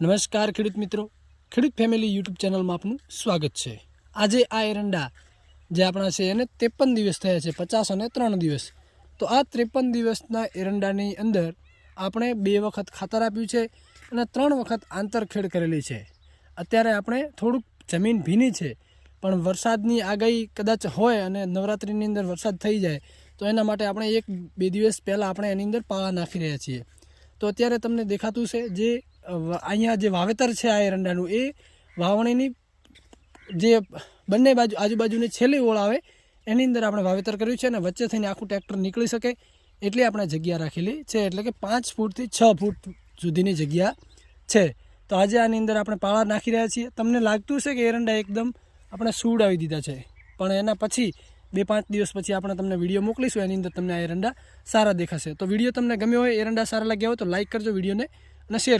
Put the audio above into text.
નમસ્કાર ખેડૂત મિત્રો, ખેડૂત ફેમિલી યુટ્યુબ ચેનલમાં આપનું સ્વાગત છે। આજે આ એરંડા જે આપણા છે એને 53 દિવસ થયા છે, 50 અને 3 દિવસ। તો આ 53 દિવસના એરંડાની અંદર આપણે 2 વખત ખાતર આપ્યું છે અને 3 વખત આંતરખેડ કરેલી છે। અત્યારે આપણે થોડુંક જમીન ભીની છે, પણ વરસાદની આગાહી કદાચ હોય અને નવરાત્રિની અંદર વરસાદ થઈ જાય તો એના માટે આપણે 1-2 દિવસ પહેલાં આપણે એની અંદર પાળા નાખી રહ્યા છીએ। તો અત્યારે તમને દેખાતું છે જે અહીંયા જે વાવેતર છે આ એરંડાનું, એ વાવણીની જે બંને બાજુ આજુબાજુની છેલ્લી ઓળ આવે એની અંદર આપણે વાવેતર કર્યું છે અને વચ્ચે થઈને આખું ટ્રેક્ટર નીકળી શકે એટલી આપણે જગ્યા રાખેલી છે, એટલે કે 5 ફૂટથી 6 ફૂટ સુધીની જગ્યા છે। તો આજે આની અંદર આપણે પાળા નાખી રહ્યા છીએ। તમને લાગતું છે કે એરંડા એકદમ આપણે સુવડાવી દીધા છે, પણ એના પછી 2-5 દિવસ પછી આપણે તમને વિડીયો મોકલીશું, એની અંદર તમને આ એરંડા સારા દેખાશે। તો વિડીયો તમને ગમ્યો હોય, એરંડા સારા લાગ્યા હોય તો લાઇક કરજો વિડીયોને અને શેર કરજો।